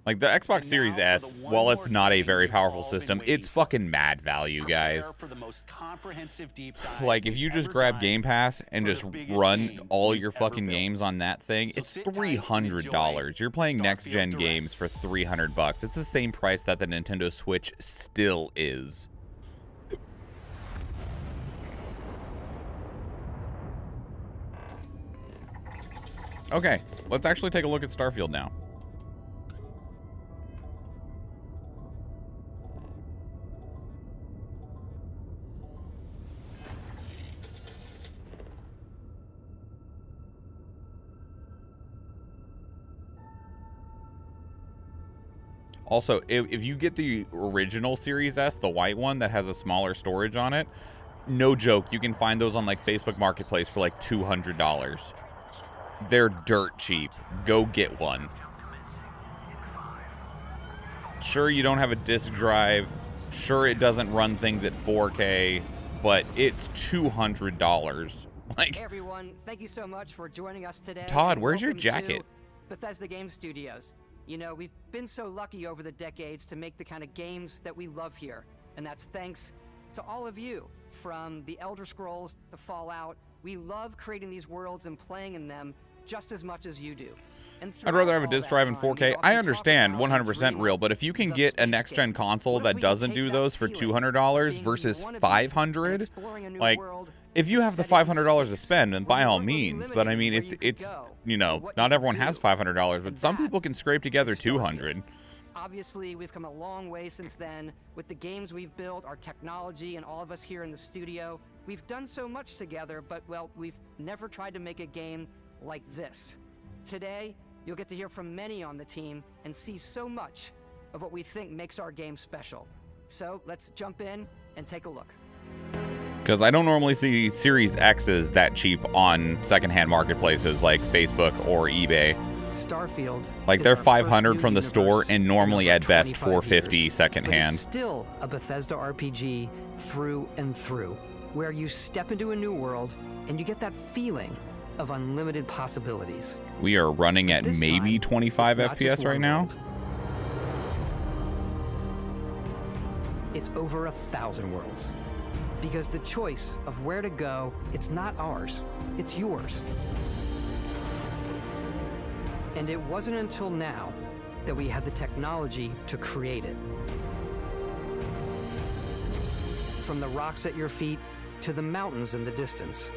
Like, the Xbox Series S, while it's not a very powerful system, it's fucking mad value, guys. Like, if you just grab Game Pass and just run all your fucking games on that thing, it's $300. You're playing next-gen games for $300. It's the same price that the Nintendo Switch still is. Okay, let's actually take a look at Starfield now. Also, if you get the original Series S, the white one that has a smaller storage on it, no joke, you can find those on like Facebook Marketplace for like $200. They're dirt cheap. Go get one. Sure, you don't have a disk drive. Sure, it doesn't run things at 4K, but it's $200. Like, hey everyone, thank you so much for joining us today. Todd, where's your jacket? Bethesda Game Studios. You know, we've been so lucky over the decades to make the kind of games that we love here. And that's thanks to all of you. From the Elder Scrolls to Fallout, we love creating these worlds and playing in them just as much as you do. I'd rather have a disc drive in 4K. I understand, 100% real, but if you can get a next-gen console that doesn't do those for $200 versus $500, like, if you have the $500 to spend, then by all means, but I mean, it's you know, not everyone has $500, but some people can scrape together $200. Obviously, we've come a long way since then with the games we've built, our technology, and all of us here in the studio. We've done so much together, but, well, we've never tried to make a game like this. Today, you'll get to hear from many on the team and see so much of what we think makes our game special. So let's jump in and take a look. Because I don't normally see Series X's that cheap on secondhand marketplaces like Facebook or eBay. Starfield. Like, they're $500 from the store and normally at best $450 secondhand. It's still a Bethesda RPG through and through, where you step into a new world and you get that feeling of unlimited possibilities. We are running at maybe 25 FPS right now. It's over 1,000 worlds. Because the choice of where to go, it's not ours, it's yours. And it wasn't until now that we had the technology to create it. From the rocks at your feet, to the mountains in the distance,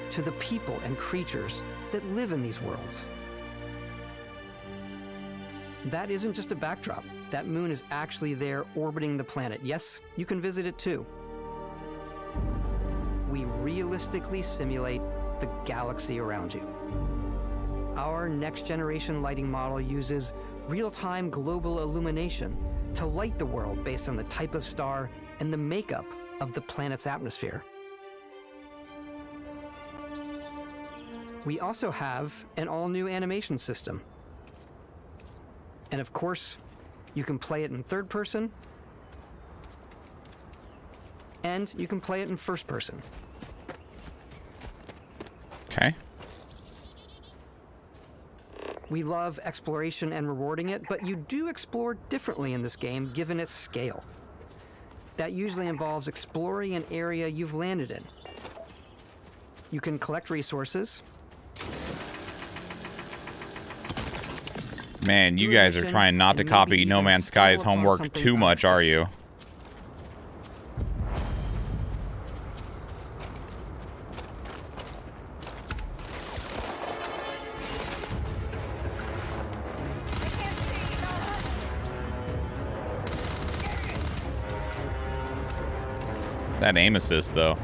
to the people and creatures that live in these worlds. That isn't just a backdrop. That moon is actually there orbiting the planet. Yes, you can visit it too. We realistically simulate the galaxy around you. Our next-generation lighting model uses real-time global illumination to light the world based on the type of star and the makeup of the planet's atmosphere. We also have an all-new animation system. And of course, you can play it in third person, and you can play it in first person. Okay. We love exploration and rewarding it, but you do explore differently in this game given its scale. That usually involves exploring an area you've landed in. You can collect resources. Man, you guys are trying not to copy No Man's Sky's homework too much, are you? That aim assist, though.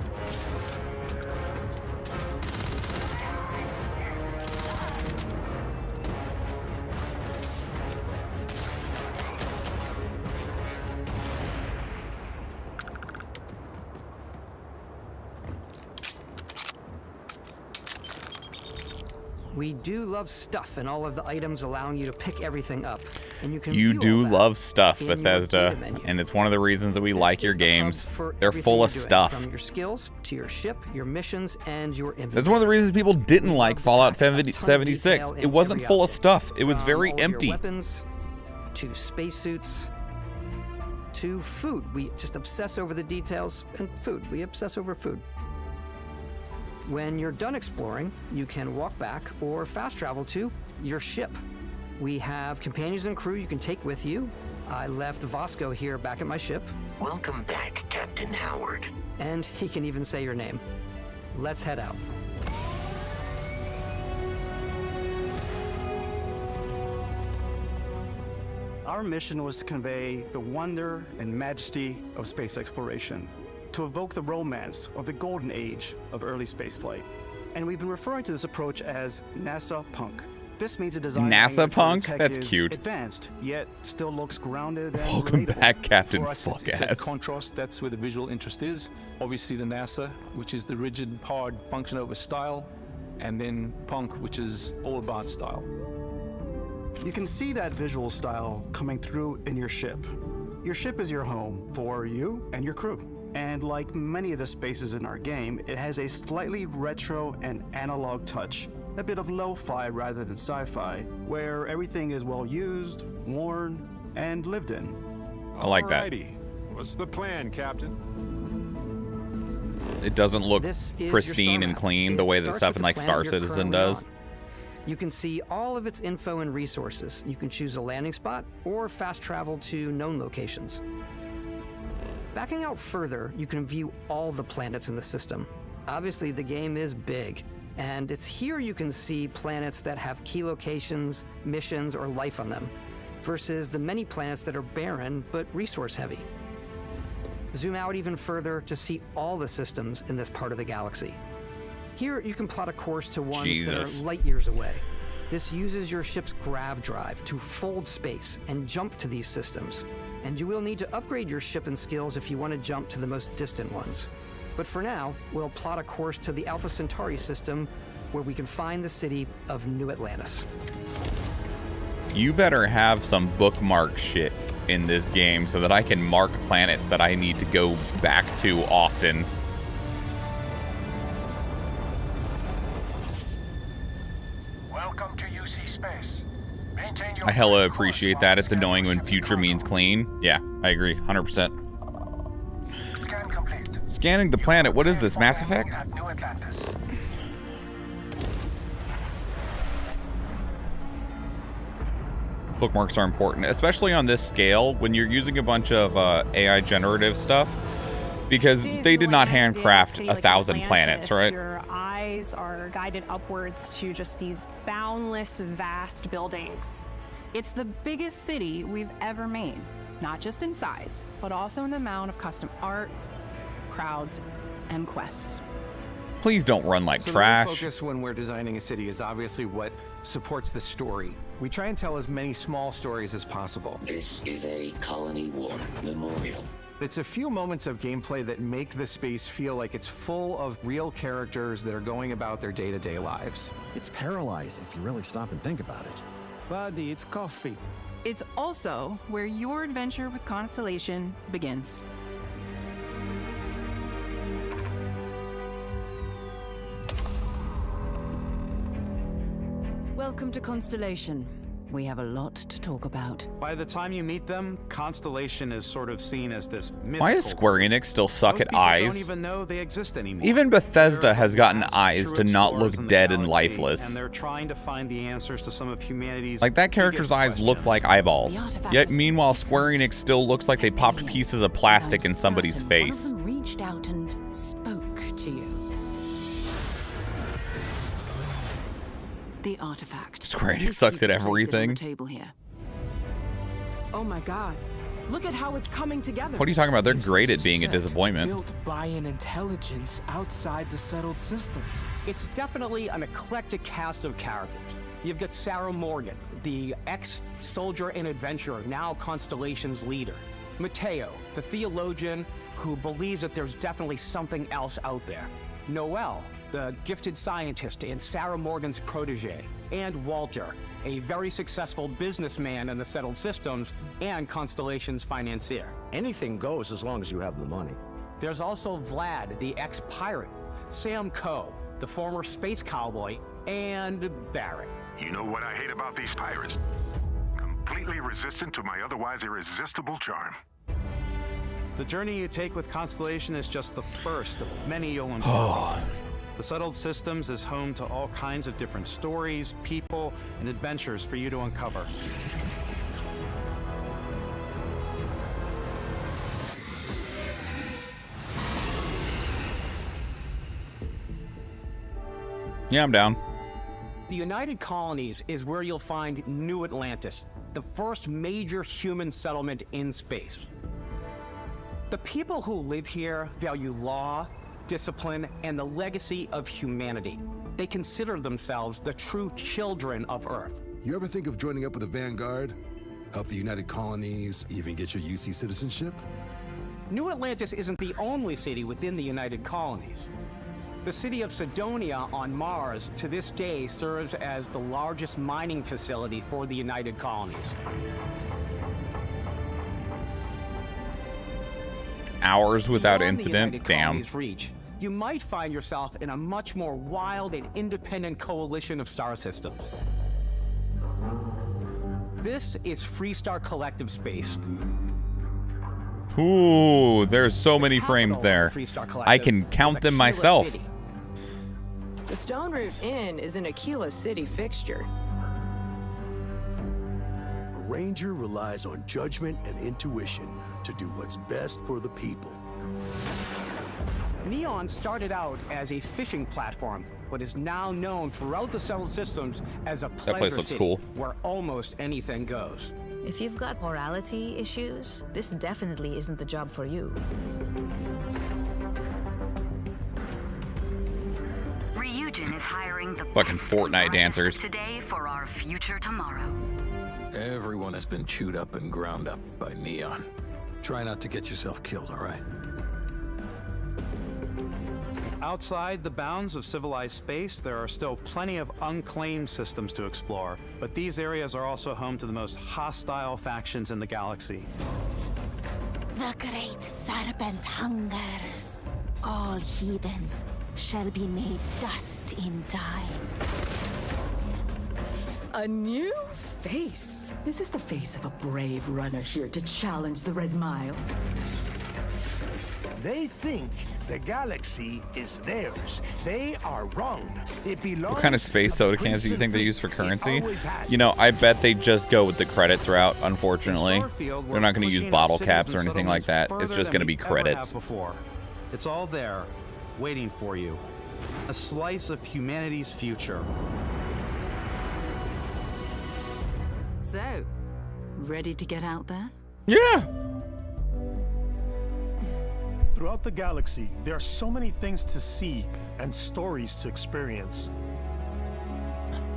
We do love stuff and all of the items allowing you to pick everything up. And you do love stuff, Bethesda, and it's one of the reasons that we like your games. They're full of stuff. From your skills to your ship, your missions, and your inventory. That's one of the reasons people didn't like Fallout 76. It wasn't full of stuff. It was very empty. to spacesuits, to food. We just obsess over the details, and food. We obsess over food. When you're done exploring, you can walk back or fast travel to your ship. We have companions and crew you can take with you. I left Vasco here back at my ship. Welcome back, Captain Howard. And he can even say your name. Let's head out. Our mission was to convey the wonder and majesty of space exploration, to evoke the romance of the golden age of early spaceflight. And we've been referring to this approach as NASA Punk. This means a design NASA Punk? tech That's is cute. Advanced, yet still looks grounded and Welcome relatable. back, Captain For us, it's that Fuck-ass. contrast, that's where the visual interest is. Obviously the NASA, which is the rigid, hard function over style, and then Punk, which is all about style. You can see that visual style coming through in your ship. Your ship is your home for you and your crew. And like many of the spaces in our game, it has a slightly retro and analog touch, a bit of lo-fi rather than sci-fi, where everything is well used, worn, and lived in. I like that. Alrighty. What's the plan, Captain? It doesn't look This is pristine your and star clean map. the way It that starts stuff with in the like planet Star you're Citizen currently does. on. You can see all of its info and resources. You can choose a landing spot or fast travel to known locations. Backing out further, you can view all the planets in the system. Obviously, the game is big, and it's here you can see planets that have key locations, missions, or life on them, versus the many planets that are barren but resource heavy. Zoom out even further to see all the systems in this part of the galaxy. Here, you can plot a course to ones Jesus. that are light years away. This uses your ship's grav drive to fold space and jump to these systems. And you will need to upgrade your ship and skills if you want to jump to the most distant ones. But for now, we'll plot a course to the Alpha Centauri system where we can find the city of New Atlantis. You better have some bookmark shit in this game so that I can mark planets that I need to go back to often. Welcome to UC Space. Maintain your I hella current appreciate course that. while It's annoying when scanning future means clean. Yeah, I agree, 100%. Scan complete. Scanning the planet. What is this, Mass Effect? At New Atlantis. Bookmarks are important, especially on this scale when you're using a bunch of AI generative stuff, because they did not handcraft 1,000 planets, right? Your eyes are guided upwards to just these boundless, vast buildings. It's the biggest city we've ever made, not just in size, but also in the amount of custom art, crowds, and quests. Please don't run like So trash. The main focus when we're designing a city is obviously what supports the story. We try and tell as many small stories as possible. This is a Colony War memorial. It's a few moments of gameplay that make the space feel like it's full of real characters that are going about their day-to-day lives. It's paralyzing if you really stop and think about it. Buddy, it's coffee. It's also where your adventure with Constellation begins. Welcome to Constellation. We have a lot to talk about. By the time you meet them, Constellation is sort of seen as this mythical. Why does Square Enix still suck Most at people eyes? don't even know they exist anymore. Even Bethesda They're has gotten vast, eyes true to not look explorers in the dead and galaxy, lifeless. And they're trying to find the answers to some of humanity's Like that character's biggest eyes look questions. like eyeballs. The artifact Yet is meanwhile, so Square different, Enix still looks like they so popped alien, pieces of and plastic I'm in somebody's certain face. One of them reached out and spoke to you. The artifact. Square Enix You sucks keep at it placed on everything. the table here. Oh my god. Look at how it's coming together. What are you talking about? They're It's great a at being a set disappointment. Built by an intelligence outside the settled systems. It's definitely an eclectic cast of characters. You've got Sarah Morgan, the ex-soldier and adventurer, now Constellation's leader. Mateo, the theologian who believes that there's definitely something else out there. Noel, the gifted scientist and Sarah Morgan's protege. And Walter, a very successful businessman in the settled systems and Constellation's financier. Anything goes as long as you have the money. There's also Vlad, the ex-pirate, Sam Coe, the former space cowboy, and Barrett. You know what I hate about these pirates? Complete completely resistant to my otherwise irresistible charm. The journey you take with Constellation is just the first of many you'll encounter. The Settled Systems is home to all kinds of different stories, people, and adventures for you to uncover. Yeah, I'm down. The United Colonies is where you'll find New Atlantis, the first major human settlement in space. The people who live here value law, discipline, and the legacy of humanity. They consider themselves the true children of Earth. You ever think of joining up with the Vanguard? Help the United Colonies, even get your UC citizenship? New Atlantis isn't the only city within the United Colonies. The city of Sidonia on Mars to this day serves as the largest mining facility for the United Colonies. Hours without Beyond incident? the United Damn. Colonies' reach, you might find yourself in a much more wild and independent coalition of star systems. This is Freestar Collective Space. Ooh, there's so many frames there. I can count them myself. The Stone Root Inn is an Aquila City fixture. A ranger relies on judgment and intuition to do what's best for the people. Neon started out as a fishing platform, but is now known throughout the Settled Systems as a pleasure place looks city, cool. where almost anything goes. If you've got morality issues, this definitely isn't the job for you. Ryujin is hiring the Fucking Fortnite dancers. today for our future tomorrow. Everyone has been chewed up and ground up by Neon. Try not to get yourself killed, all right? Outside the bounds of civilized space, there are still plenty of unclaimed systems to explore, but these areas are also home to the most hostile factions in the galaxy. The great serpent hungers. All heathens shall be made dust in time. A new face. This is the face of a brave runner here to challenge the Red Mile. They think the galaxy is theirs. They are wrong. It belongs. What kind of space soda cans do you think they use for currency? You know, I bet they just go with the credits route, unfortunately. They're not going to use bottle caps or anything like that. It's just going to be credits. It's all there, waiting for you. A slice of humanity's future. So, ready to get out there? Yeah. Throughout the galaxy, there are so many things to see and stories to experience.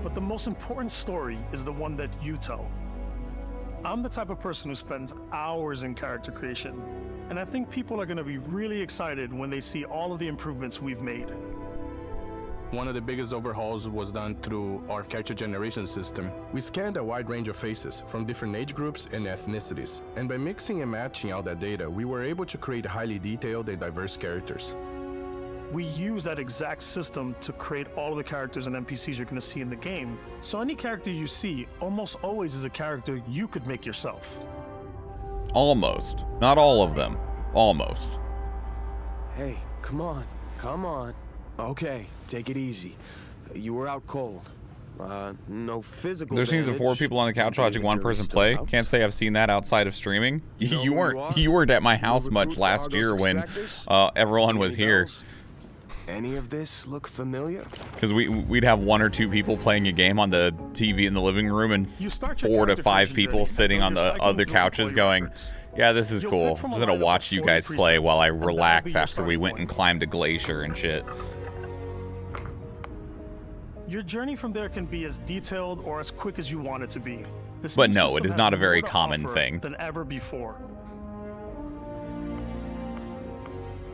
But the most important story is the one that you tell. I'm the type of person who spends hours in character creation, and I think people are going to be really excited when they see all of the improvements we've made. One of the biggest overhauls was done through our character generation system. We scanned a wide range of faces from different age groups and ethnicities, and by mixing and matching all that data, we were able to create highly detailed and diverse characters. We use that exact system to create all of the characters and NPCs you're going to see in the game, so any character you see almost always is a character you could make yourself. Almost. Not all of them. Almost. Hey, come on. Come on. Okay, take it easy. You were out cold. No physical There seems to 4 people on the couch watching one person play. Can't say I've seen that outside of streaming. You weren't at my house much last year when everyone was here. Any of this look familiar? Because we'd have 1 or 2 people playing a game on the TV in the living room, and 4 to 5 people sitting on the other couches going, yeah, this is cool. I'm just gonna watch you guys play while I relax after we went and climbed a glacier and shit. Your journey from there can be as detailed or as quick as you want it to be. But no, it is not a very common thing. Than ever before.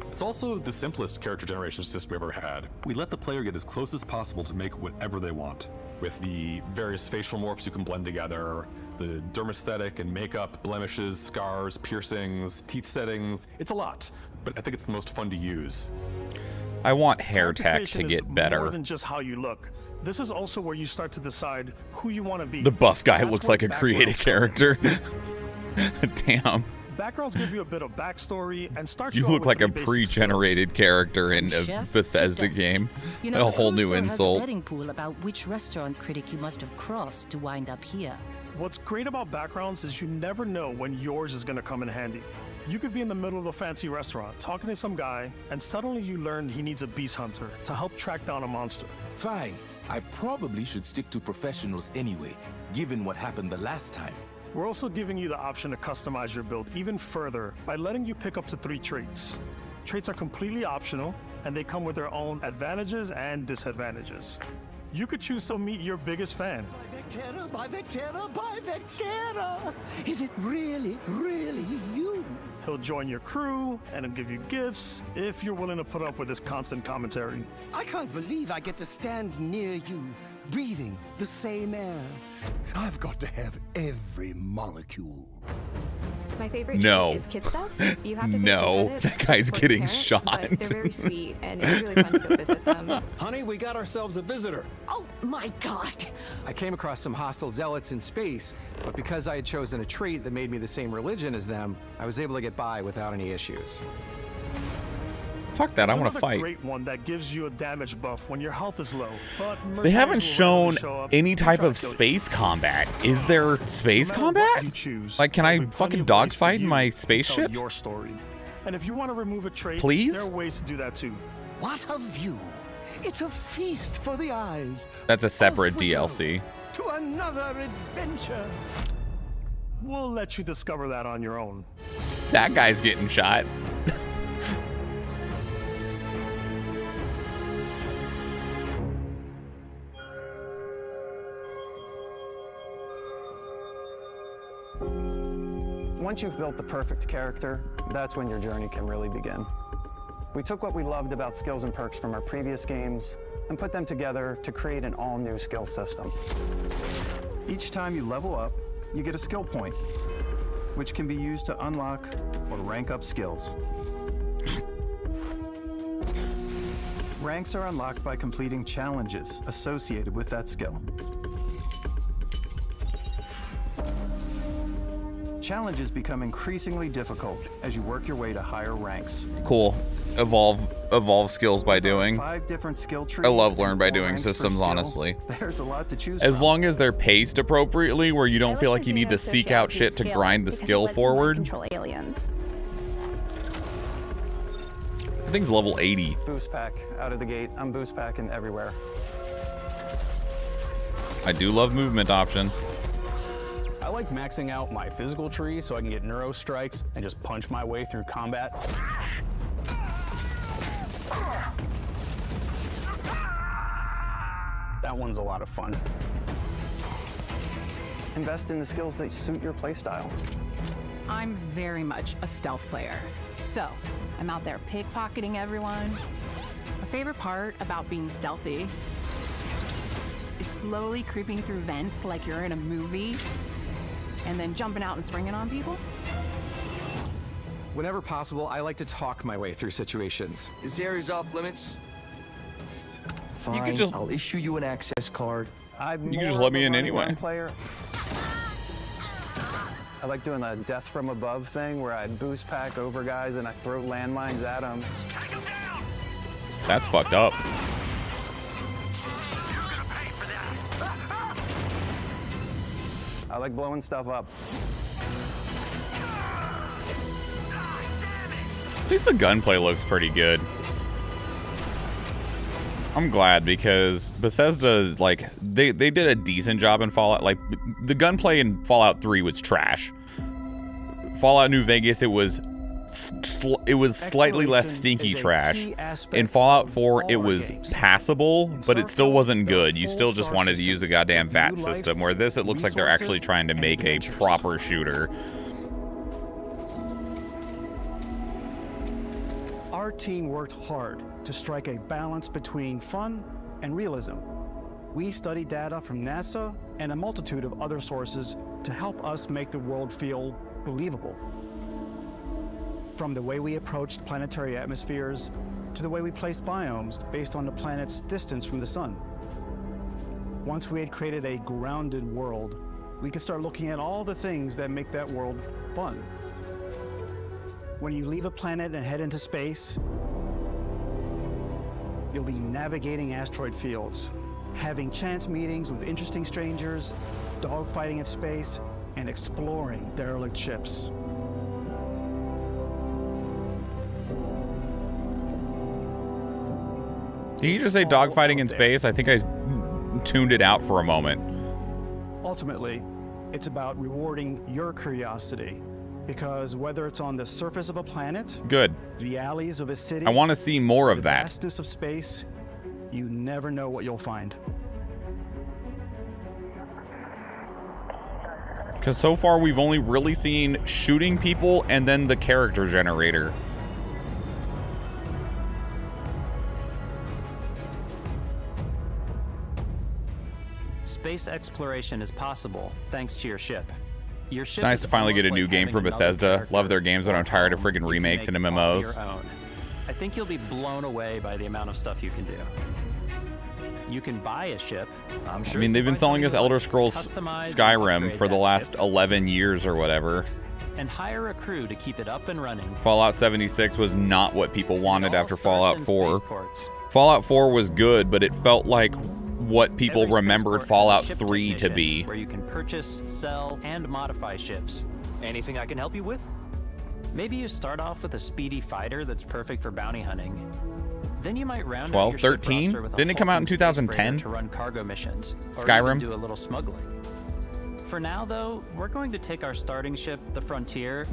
It's also the simplest character generation system we ever had. We let the player get as close as possible to make whatever they want. With the various facial morphs you can blend together, the dermesthetic and makeup, blemishes, scars, piercings, teeth settings. It's a lot, but I think it's the most fun to use. I want hair tech to get better. More than just how you look. This is also where you start to decide who you want to be. The buff guy That's looks where like a created character. Damn. Backgrounds give you a bit of backstory and start You you out look with like a 3 basic pre-generated character in a Chef, Bethesda does. game. You know, A whole new Has a insult. betting pool about which restaurant critic you must have crossed to wind up here. What's great about backgrounds is you never know when yours is going to come in handy. You could be in the middle of a fancy restaurant talking to some guy, and suddenly you learn he needs a beast hunter to help track down a monster. Fine. I probably should stick to professionals anyway, given what happened the last time. We're also giving you the option to customize your build even further by letting you pick up to 3 traits. Traits are completely optional, and they come with their own advantages and disadvantages. You could choose to meet your biggest fan. By Vectera! Is it really, really you? He'll join your crew, and he'll give you gifts if you're willing to put up with his constant commentary. I can't believe I get to stand near you, breathing the same air. I've got to have every molecule. My favorite No. treat is kid stuff. You have to pay No, some credits that to guy's support getting parents, shot. But they're very sweet, and it's really fun to go visit them. Honey, we got ourselves a visitor. Oh my god! I came across some hostile zealots in space, but because I had chosen a trait that made me the same religion as them, I was able to get by without any issues. Fuck that, I There's want to another fight. great one that gives you a damage buff when your health is low. But They haven't mercenaries will randomly shown show up any and type try to of kill you. space combat. Is there space No matter what combat? you choose, Like, can I there'll be plenty fucking of ways for dogfight in you my to tell spaceship? Your story. And if you want to remove a trait, Please? there are ways to do that too. What a view! It's a feast for the eyes. That's a separate Widow. DLC. To another adventure. We'll let you discover that on your own. That guy's getting shot. Once you've built the perfect character, that's when your journey can really begin. We took what we loved about skills and perks from our previous games and put them together to create an all-new skill system. Each time you level up, you get a skill point, which can be used to unlock or rank up skills. Ranks are unlocked by completing challenges associated with that skill. Challenges become increasingly difficult as you work your way to higher ranks. Cool. Evolve skills by doing. 5 different skill trees. I love learn by and 4 doing ranks per systems, skill. honestly. There's a lot to choose As from. long as they're paced appropriately, where you don't feel like you need to seek out shit to grind the skill forward. Control aliens. I think it's level 80. Boost pack out of the gate. I'm boost packing everywhere. I do love movement options. I like maxing out my physical tree so I can get neuro strikes and just punch my way through combat. That one's a lot of fun. Invest in the skills that suit your playstyle. I'm very much a stealth player. So, I'm out there pickpocketing everyone. My favorite part about being stealthy is slowly creeping through vents like you're in a movie and then jumping out and springing on people. Whenever possible, I like to talk my way through situations. This area's off limits. Fine, You could just- I'll issue you an access card. I'm You can just more let of me a in running anyway. gun player. I like doing the death from above thing where I boost pack over guys and I throw landmines at them. That's fucked up. I like blowing stuff up. At least the gunplay looks pretty good. I'm glad because Bethesda, like, they did a decent job in Fallout. Like, the gunplay in Fallout 3 was trash. Fallout New Vegas, it was slightly less stinky trash. In Fallout 4, it was passable, but it still wasn't good. You still just wanted to use the goddamn VAT system, where this, it looks like they're actually trying to make a proper shooter. Our team worked hard to strike a balance between fun and realism. We studied data from NASA and a multitude of other sources to help us make the world feel believable. From the way we approached planetary atmospheres to the way we placed biomes based on the planet's distance from the sun. Once we had created a grounded world, we could start looking at all the things that make that world fun. When you leave a planet and head into space, you'll be navigating asteroid fields, having chance meetings with interesting strangers, dogfighting in space, and exploring derelict ships. Did you just say dogfighting in space? I think I tuned it out for a moment. Ultimately, it's about rewarding your curiosity, because whether it's on the surface of a planet, Good. the alleys of a city, I want to see more of the that. vastness of space, you never know what you'll find. Because so far we've only really seen shooting people and then the character generator. Space exploration is possible thanks to your ship. Your ship It's nice is to finally get a almost new like game having from another Bethesda. character Love their games, but I'm tired of friggin' remakes and make all MMOs. your own. I think you'll be blown away by the amount of stuff you can do. You can buy a ship. I'm sure I mean, they've been selling us Elder Scrolls Skyrim for the last 11 years or whatever. And hire a crew to keep it up and running. Fallout 76 was not what people wanted after Fallout in 4. spaceports. Fallout 4 was good, but it felt like what people Every remembered spaceport Fallout has a ship 3 to technician be. where you can purchase, sell, and modify ships. Anything I can help you with? Maybe you start off with a speedy fighter that's perfect for bounty hunting. Then you might round 12, out your ship 13? roster with a Didn't it come out in hulking space freighter 2010? to run cargo missions, or Skyrim? even do a little smuggling. For now, though, we're going to take our starting ship, the Frontier,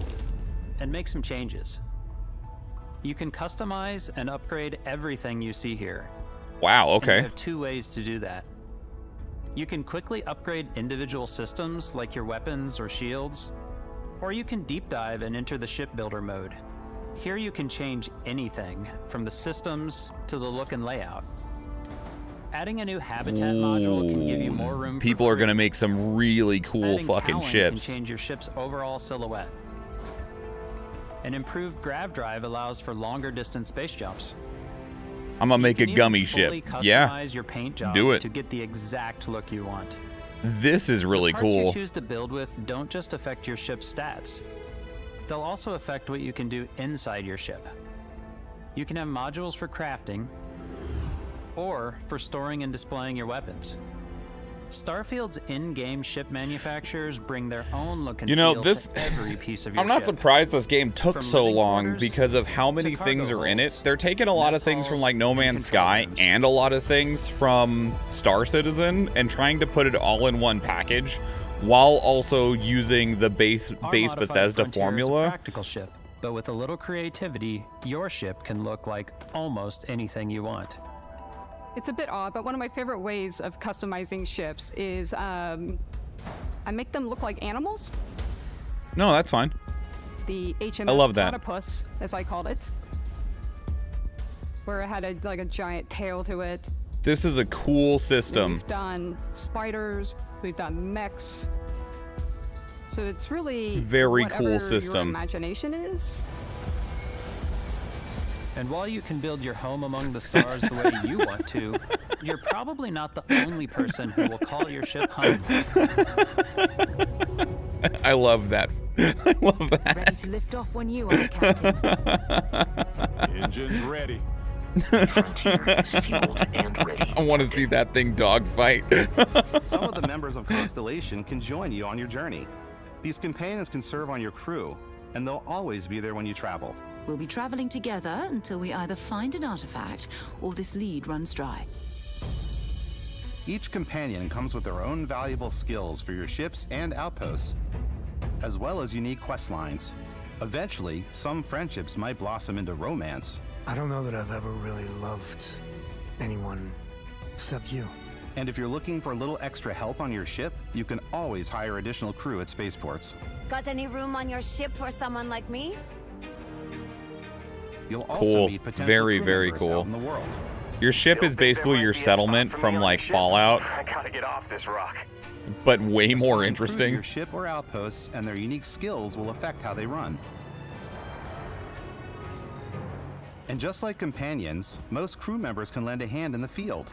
and make some changes. You can customize and upgrade everything you see here. Wow, And okay. you have two ways to do that. You can quickly upgrade individual systems like your weapons or shields, or you can deep dive and enter the shipbuilder mode. Here you can change anything, from the systems to the look and layout. Adding a new habitat module can give you more room. People are going to make some really cool Adding fucking Talon ships. can change your ship's overall silhouette. An improved grav drive allows for longer distance space jumps. I'm going to make a You can gummy even ship. fully Yeah. customize your paint job Do it. to get the exact look you want. This is really The parts you cool. choose to build with don't just affect your ship's stats. They'll also affect what you can do inside your ship. You can have modules for crafting or for storing and displaying your weapons. Starfield's in-game ship manufacturers bring their own look and You know, feel this- to every piece of your I'm not ship. surprised this game took From so living long quarters because of how many to things cargo are in it. holds, They're taking a lot of mess things from halls, like No and Man's control Sky rooms. and a lot of things from Star Citizen and trying to put it all in one package while also using the base Our modified Bethesda Frontier is a formula. practical ship, but with a little creativity, your ship can look like almost anything you want. It's a bit odd, but one of my favorite ways of customizing ships is I make them look like animals. No, that's fine. The HMS I love that. Platypus, as I called it, where it had a giant tail to it. This is a cool system. We've done spiders, we've done mechs. So it's really Very cool whatever system. Your imagination is. And while you can build your home among the stars the way you want to, you're probably not the only person who will call your ship home. I love that. I love that. Ready to lift off when you are, Captain. Engines ready. I want to see that thing dogfight. Some of the members of Constellation can join you on your journey. These companions can serve on your crew, and they'll always be there when you travel. We'll be traveling together until we either find an artifact or this lead runs dry. Each companion comes with their own valuable skills for your ships and outposts, as well as unique quest lines. Eventually, some friendships might blossom into romance. I don't know that I've ever really loved anyone except you. And if you're looking for a little extra help on your ship, you can always hire additional crew at spaceports. Got any room on your ship for someone like me? You'll also Cool. meet potential Very, crew very members out cool. in the world. Your ship is basically your settlement from like Fallout, I gotta get off this rock. but way more Assign crew to interesting. Your ship or outposts, and their unique skills will affect how they run. And just like companions, most crew members can lend a hand in the field.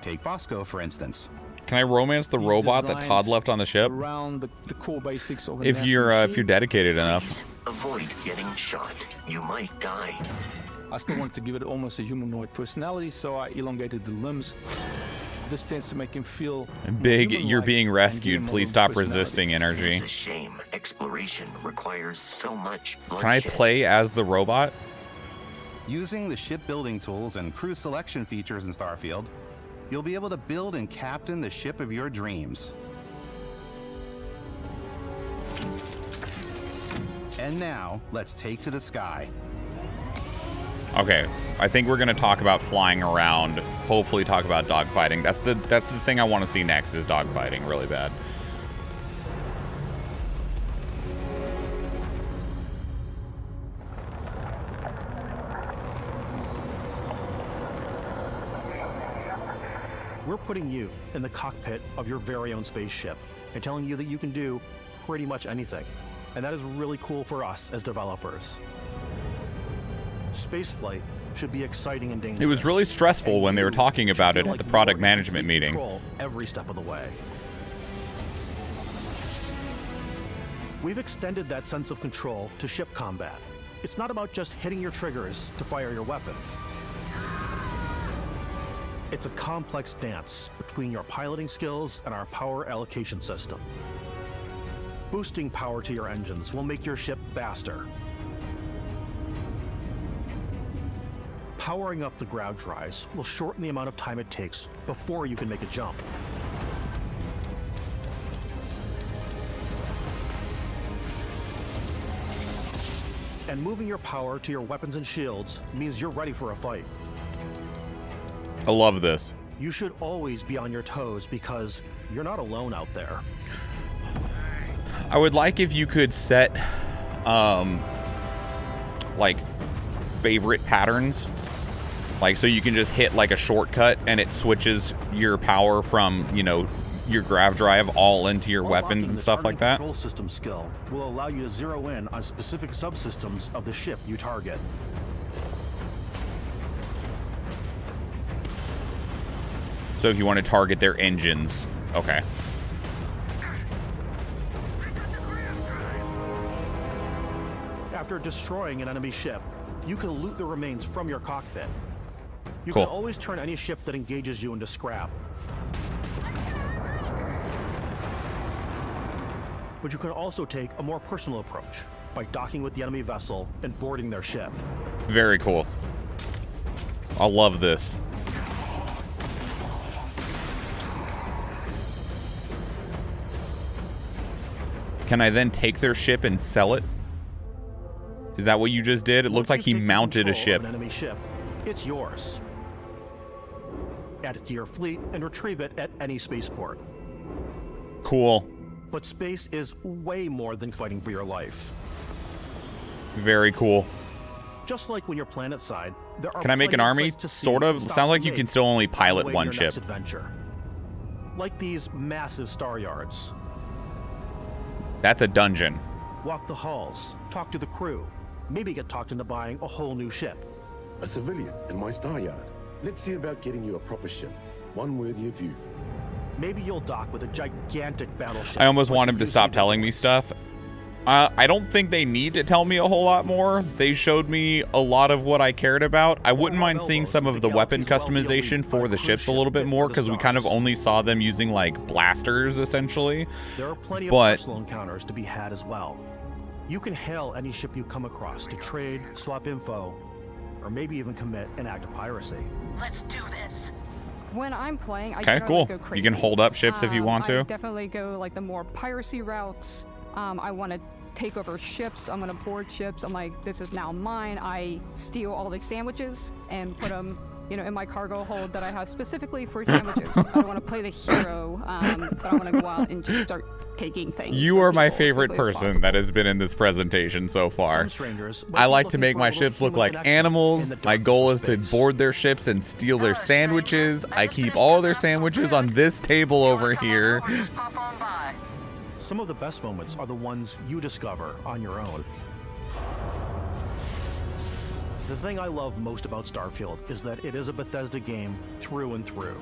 Take Bosco, for instance. Can I romance the robot that Todd left on the ship? Around the core basics of If you're dedicated enough. Avoid getting shot. You might die. I still want to give it almost a humanoid personality, so I elongated the limbs. This tends to make him feel big. You're being rescued. Please stop resisting energy. It's a shame. Exploration requires so much bloodshed. Can I play as the robot? Using the shipbuilding tools and crew selection features in Starfield, you'll be able to build and captain the ship of your dreams. And now, let's take to the sky. Okay, I think we're gonna talk about flying around. Hopefully, talk about dogfighting. That's the thing I want to see next is dogfighting really bad. We're putting you in the cockpit of your very own spaceship and telling you that you can do pretty much anything. And that is really cool for us as developers. Spaceflight should be exciting and dangerous. It was really stressful when they were talking about it at the product management meeting. Every step of the way. We've extended that sense of control to ship combat. It's not about just hitting your triggers to fire your weapons. It's a complex dance between your piloting skills and our power allocation system. Boosting power to your engines will make your ship faster. Powering up the ground drives will shorten the amount of time it takes before you can make a jump. And moving your power to your weapons and shields means you're ready for a fight. I love this. You should always be on your toes because you're not alone out there. I would like if you could set, like, favorite patterns. Like, so you can just hit, like, a shortcut and it switches your power from, you know, your grav drive all into your weapons and stuff like that. Control system skill will allow you to zero in on specific subsystems of the ship you target. So if you want to target their engines, okay. After destroying an enemy ship, you can loot the remains from your cockpit. You Cool. can always turn any ship that engages you into scrap. But you can also take a more personal approach by docking with the enemy vessel and boarding their ship. Very cool. I love this. Can I then take their ship and sell it? Is that what you just did? It looked like he mounted a ship. An enemy ship, it's yours. Add it to your fleet and retrieve it at any spaceport. Cool. But space is way more than fighting for your life. Very cool. Just like when you're planet side, there are Can I make an plenty of army? sights to see Sort of. and stops Sounds like to you can make still only on the pilot way to one your ship. next adventure. Like these massive star yards. That's a dungeon. Walk the halls, talk to the crew, maybe get talked into buying a whole new ship. A civilian in my star yard. Let's see about getting you a proper ship, one worthy of you. Maybe you'll dock with a gigantic battleship. I almost want him to stop telling me stuff. I don't think they need to tell me a whole lot more. They showed me a lot of what I cared about. I wouldn't mind seeing some of the weapon customization for the ships a little bit more because we kind of only saw them using like blasters essentially. There are plenty of But personal encounters to be had as well. You can hail any ship you come across to trade, swap info, or maybe even commit an act of piracy. Let's do this. When I'm playing, I okay, generally cool. go crazy. You can hold up ships if you want I to. definitely go like the more piracy routes. I want to take over ships. I'm going to board ships. I'm like, this is now mine. I steal all the sandwiches and put them, you know, in my cargo hold that I have specifically for sandwiches. I don't want to play the hero, but I want to go out and just start taking things. You are my favorite person that has been in this presentation so far. I like to make my ships look like animals. My goal is to board their ships and steal their sandwiches. I keep all their sandwiches on this table over here. Some of the best moments are the ones you discover on your own. The thing I love most about Starfield is that it is a Bethesda game through and through.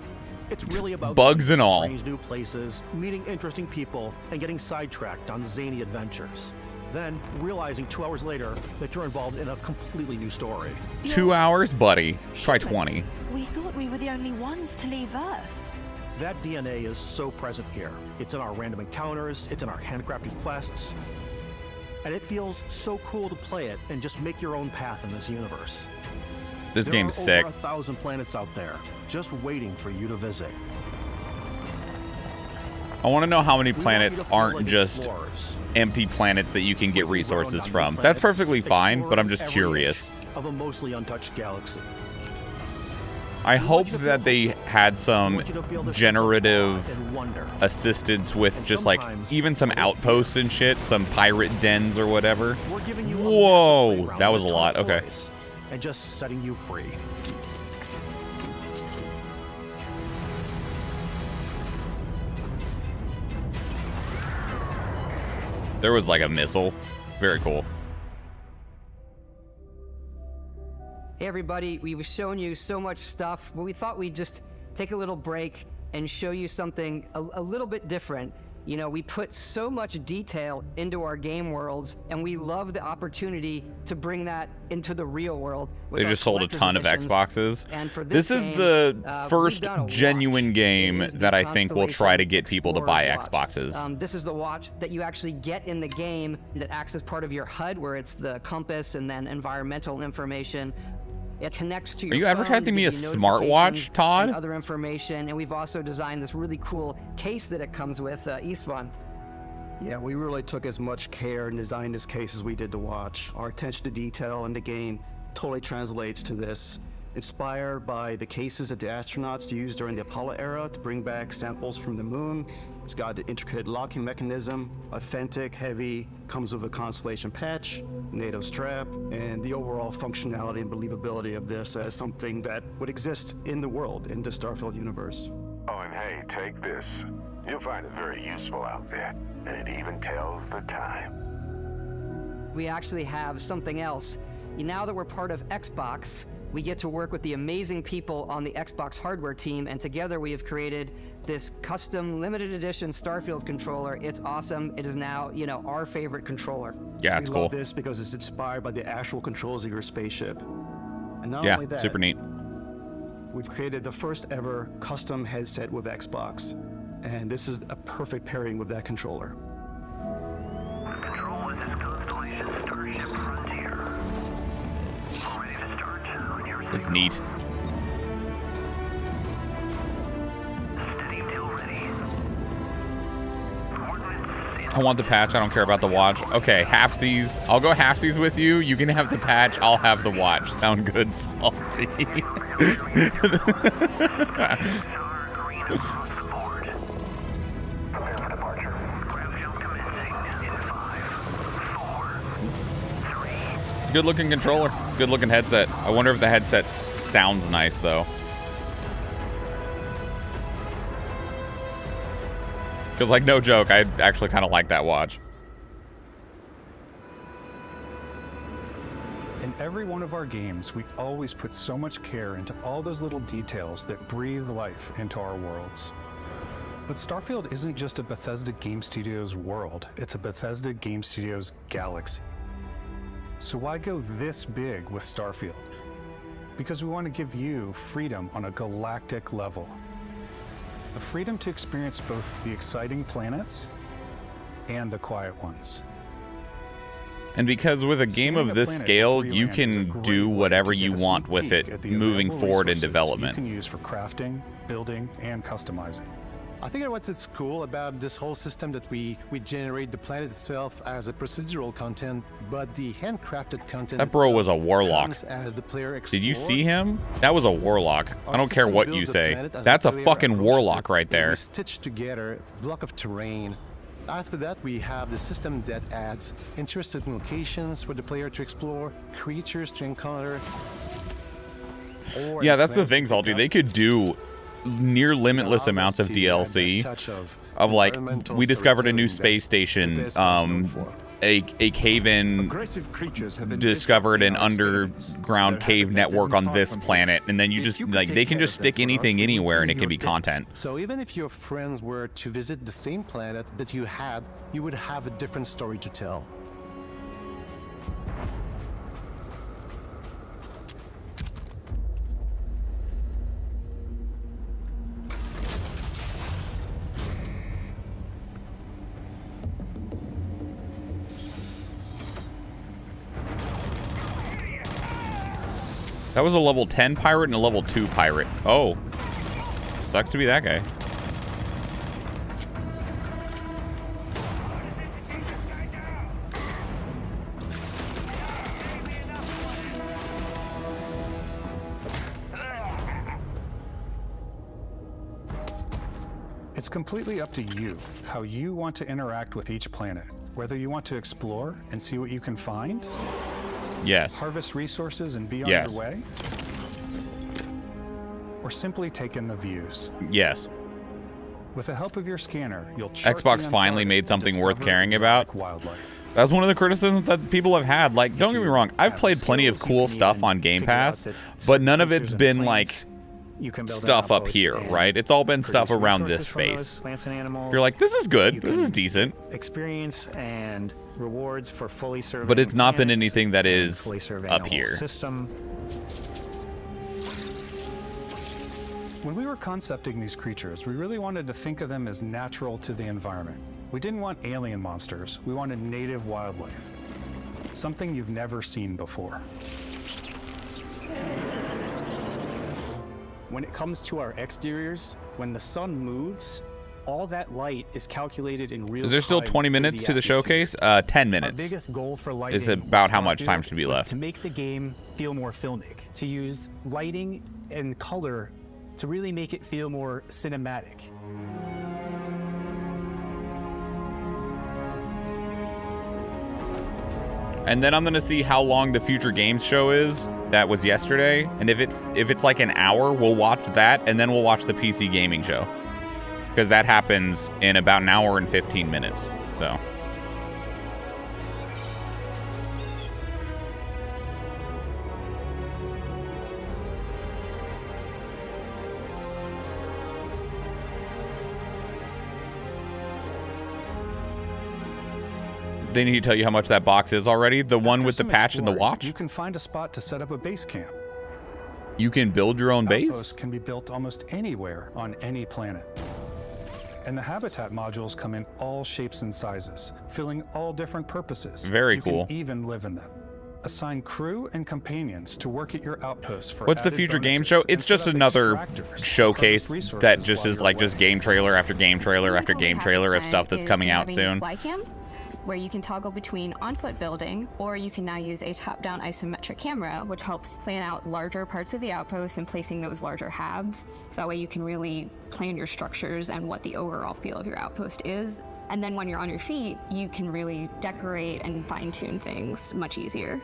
It's really about bugs and all. strange new places, meeting interesting people, and getting sidetracked on zany adventures. Then realizing 2 hours later that you're involved in a completely new story. 2 hours, buddy. Try 20. We thought we were the only ones to leave Earth. That DNA is so present here. It's in our random encounters, it's in our handcrafted quests, and it feels so cool to play it and just make your own path in this universe. This game's sick. There are over 1,000 planets out there, just waiting for you to visit. I want to know how many planets aren't just empty planets that you can get resources from. That's perfectly fine, but I'm just curious. Of a mostly untouched galaxy. I hope that they had some generative assistance with just like even some outposts and shit, some pirate dens or whatever. Whoa, that was a lot. Okay. And just setting you free. There was like a missile. Very cool. Hey everybody, we've shown you so much stuff, but we thought we'd just take a little break and show you something a little bit different. You know, we put so much detail into our game worlds, and we love the opportunity to bring that into the real world. They just sold a ton of Xboxes. This is the first genuine game that I think will try to get people to buy Xboxes. This is the watch that you actually get in the game that acts as part of your HUD, where it's the compass and then environmental information. It connects to your Are you phone advertising to me a give you smartwatch, notifications Todd? and other information, and we've also designed this really cool case that it comes with, Schwahn. Yeah, we really took as much care and designed this case as we did the watch. Our attention to detail in the game totally translates to this. Inspired by the cases that the astronauts used during the Apollo era to bring back samples from the moon. It's got an intricate locking mechanism, authentic, heavy, comes with a Constellation patch, NATO strap, and the overall functionality and believability of this as something that would exist in the world, in the Starfield universe. Oh, and hey, take this. You'll find it very useful out there, and it even tells the time. We actually have something else. Now that we're part of Xbox, we get to work with the amazing people on the Xbox hardware team, and together we have created this custom limited edition Starfield controller. It's awesome. It is now, you know, our favorite controller. Yeah, it's we cool. love this because it's inspired by the actual controls of your spaceship. And not Yeah, only that, super neat. We've created the first ever custom headset with Xbox, and this is a perfect pairing with that controller. Control, this is Constellation Starship Frontier. Ready to start when you're It's neat. steady till ready. I want the patch. I don't care about the watch. Okay, halfsies. I'll go halfsies with you. You can have the patch. I'll have the watch. Sound good, Salty? Good looking controller. Good looking headset. I wonder if the headset sounds nice though. Because like no joke, I actually kind of like that watch. In every one of our games, we always put so much care into all those little details that breathe life into our worlds. But Starfield isn't just a Bethesda Game Studios world, it's a Bethesda Game Studios galaxy. So why go this big with Starfield? Because we want to give you freedom on a galactic level. The freedom to experience both the exciting planets and the quiet ones. And because with a game of this scale, you can do whatever you want with it moving forward in development. You can use for crafting, building, and customizing. I think what's cool about this whole system that we generate the planet itself as a procedural content, but the handcrafted content That bro was a warlock. as the player Did you see him? That was a warlock. I don't care what you say. That's a fucking warlock right there. Stitched together, block of terrain. After that, we have the system that adds interesting locations for the player to explore, creatures to encounter. Yeah, that's the thing, Salty. They could do near limitless amounts of DLC of like, we discovered a new space station, a cave-in discovered an underground cave network on this planet, and then you just like they can just stick anything anywhere and it can be content. So even if your friends were to visit the same planet that you had, you would have a different story to tell. That was a level 10 pirate and a level 2 pirate. Oh. Sucks to be that guy. It's completely up to you how you want to interact with each planet. Whether you want to explore and see what you can find. Yes. Harvest resources and be on Yes. your way. Or simply take in the views. Yes. With the help of your scanner, you'll chart Xbox the finally uncharted made and something worth discover caring exotic about. wildlife. That's one of the criticisms that people have had. Like, don't get me wrong, I've played plenty of cool stuff on Game Pass, but none of it's been like stuff up here, right? It's all been stuff around this space. Plants and animals. You're like, this is good, this is decent, Experience and rewards for fully serving. but it's not been mechanics anything that and is fully serving up the whole here. System. When we were concepting these creatures, we really wanted to think of them as natural to the environment. We didn't want alien monsters. We wanted native wildlife. Something you've never seen before. When it comes to our exteriors, when the sun moves, all that light is calculated in real time. Is there still 20 minutes to the showcase? 10 minutes. Our biggest goal for lighting is about how much time should be was left. to make the game feel more filmic, to use lighting and color to really make it feel more cinematic. And then I'm gonna see how long the Future Games show is. That was yesterday, and if it's like an hour, we'll watch that, and then we'll watch the PC gaming show, because that happens in about an hour and 15 minutes. So. They need to tell you how much that box is already. The one with the patch and the watch. You can find a spot to set up a base camp. You can build your own base? Outposts can be built almost anywhere on any planet. And the habitat modules come in all shapes and sizes, filling all different purposes. Very you cool. Can even live in them. Assign crew and companions to work at your outposts for What's the added Future Game bonuses Show? and It's set just up another extractors, showcase harvest that resources just while is you're like away. just game trailer after game trailer after game trailer of stuff that's coming out soon. Flycam, where you can toggle between on-foot building, or you can now use a top-down isometric camera, which helps plan out larger parts of the outpost and placing those larger halves. So that way you can really plan your structures and what the overall feel of your outpost is. And then when you're on your feet, you can really decorate and fine-tune things much easier.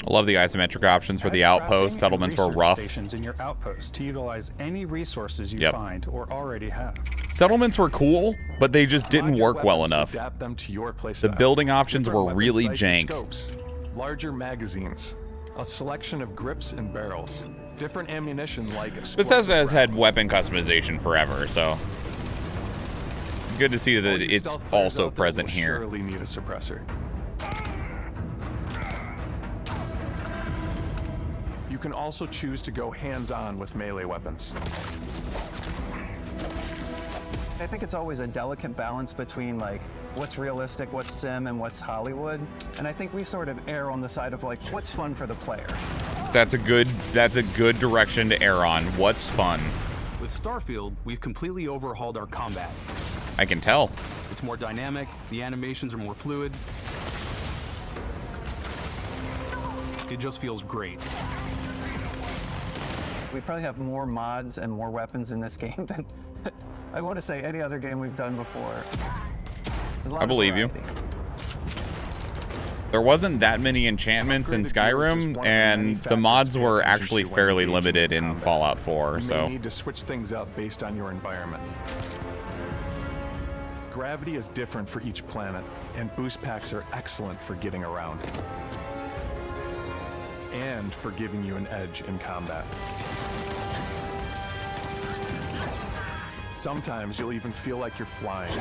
I love the isometric options for the Add outposts. crafting Settlements and were research rough. Stations in your outposts to utilize any resources you Yep. find or already have. Settlements were cool, but they just didn't work well enough. Adapt them to your play The style. building options Different were weapon really sights and jank. Scopes, larger magazines, a selection of grips and barrels, different ammunition like Bethesda has had weapon customization forever, so good to see that it's also present here. Surely need a suppressor. You can also choose to go hands-on with melee weapons. I think it's always a delicate balance between like what's realistic, what's sim, and what's Hollywood. And I think we sort of err on the side of like what's fun for the player. That's a good direction to err on. What's fun? With Starfield, we've completely overhauled our combat. I can tell. It's more dynamic, the animations are more fluid. It just feels great. We probably have more mods and more weapons in this game than I want to say any other game we've done before. I believe you. There wasn't that many enchantments in Skyrim, and the mods were actually fairly limited in Fallout 4, You so... may need to switch things up based on your environment. Gravity is different for each planet, and boost packs are excellent for getting around. And for giving you an edge in combat. Sometimes you'll even feel like you're flying.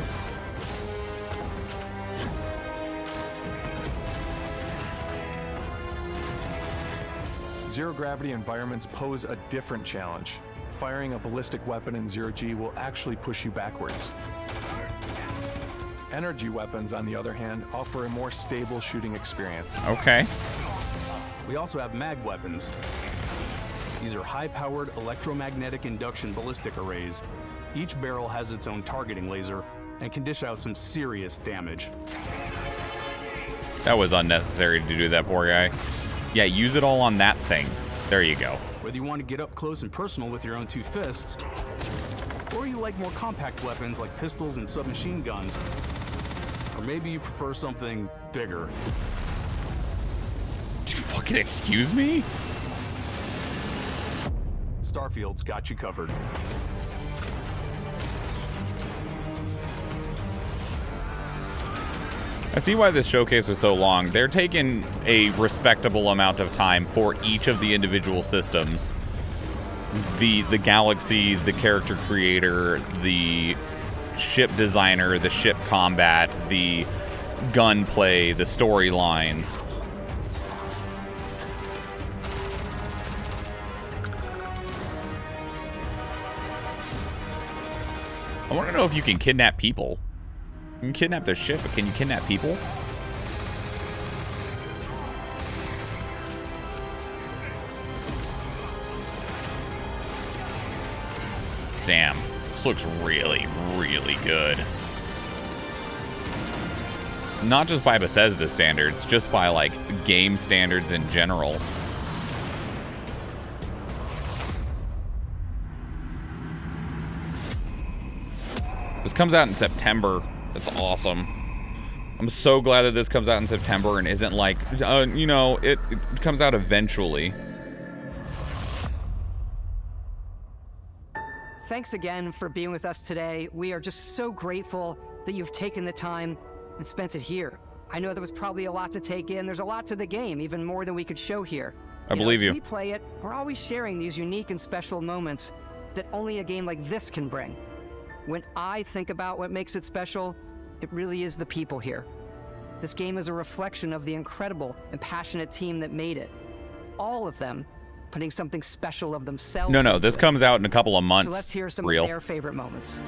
Zero-gravity environments pose a different challenge. Firing a ballistic weapon in zero-G will actually push you backwards. Energy weapons, on the other hand, offer a more stable shooting experience. Okay. We also have mag weapons. These are high-powered electromagnetic induction ballistic arrays. Each barrel has its own targeting laser and can dish out some serious damage. That was unnecessary to do that, poor guy. Yeah, use it all on that thing. There you go. Whether you want to get up close and personal with your own two fists, or you like more compact weapons like pistols and submachine guns, or maybe you prefer something bigger. You fucking excuse me? Starfield's got you covered. I see why this showcase was so long. They're taking a respectable amount of time for each of the individual systems. The galaxy, the character creator, the ship designer, the ship combat, the gunplay, the storylines. I want to know if you can kidnap people. You can kidnap their ship, but can you kidnap people? Damn, this looks really, really good. Not just by Bethesda standards, just by like game standards in general. This comes out in September. That's awesome. I'm so glad that this comes out in September and isn't like, you know, it comes out eventually. Thanks again for being with us today. We are just so grateful that you've taken the time and spent it here. I know there was probably a lot to take in. There's a lot to the game, even more than we could show here. I believe you. As we play it, we're always sharing these unique and special moments that only a game like this can bring. When I think about what makes it special, it really is the people here. This game is a reflection of the incredible and passionate team that made it. All of them putting something special of themselves. No, this comes out in a couple of months. So let's hear some Real. of their favorite moments.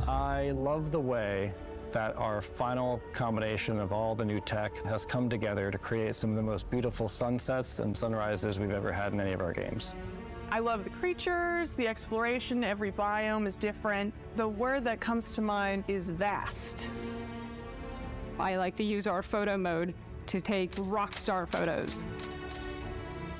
I love the way that our final combination of all the new tech has come together to create some of the most beautiful sunsets and sunrises we've ever had in any of our games. I love the creatures, the exploration, every biome is different. The word that comes to mind is vast. I like to use our photo mode to take rock star photos.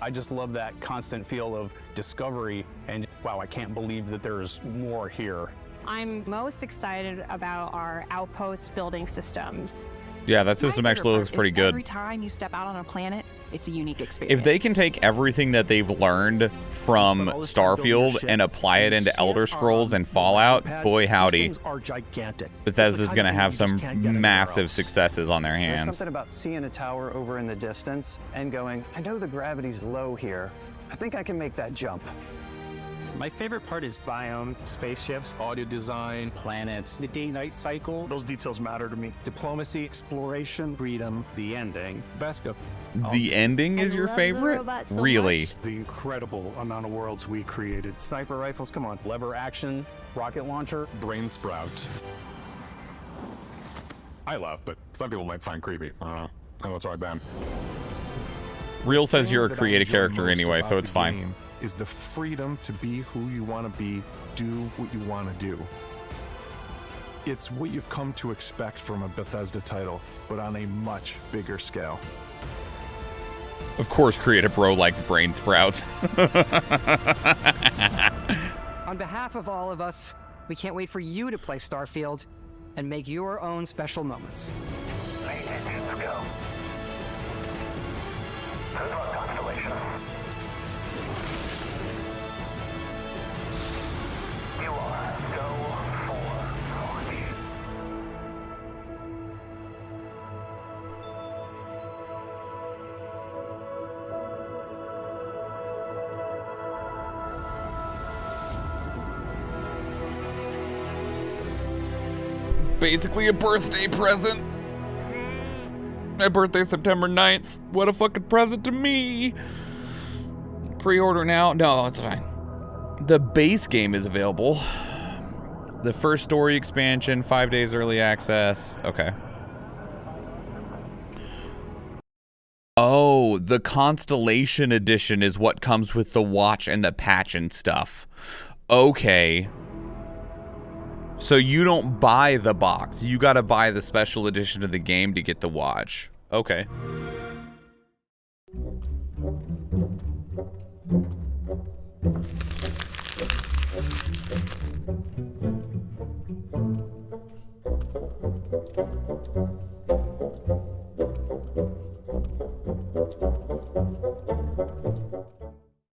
I just love that constant feel of discovery and wow, I can't believe that there's more here. I'm most excited about our outpost building systems. Yeah, that system actually looks pretty good. Every time you step out on a planet, it's a unique experience. If they can take everything that they've learned from Starfield and apply it into Elder Scrolls and Fallout, boy howdy, Bethesda's gonna have some massive successes on their There's hands. something about seeing a tower over in the distance and going, I know the gravity's low here. I think I can make that jump. My favorite part is biomes, spaceships, audio design, planets, the day-night cycle. Those details matter to me. Diplomacy, exploration, freedom, the ending. Beskip. The ending is your favorite? Really? The incredible amount of worlds we created. Sniper rifles, come on. Lever action, rocket launcher. Brain sprout. I love, but some people might find creepy. I don't know. Oh, that's right, Ben. Real says you're a creative character anyway, so it's fine. Is the freedom to be who you want to be, do what you want to do. It's what you've come to expect from a Bethesda title, but on a much bigger scale. Of course, Creative Bro likes Brain Sprout. On behalf of all of us, we can't wait for you to play Starfield and make your own special moments. Let's go. Good luck, Constellation. You are go for launch. Basically a birthday present. My birthday, September 9th. What a fucking present to me. Pre-order now. No, it's fine. The base game is available. The first story expansion, 5 days early access. Okay. Oh, the Constellation Edition is what comes with the watch and the patch and stuff. Okay. So you don't buy the box. You gotta buy the special edition of the game to get the watch. Okay.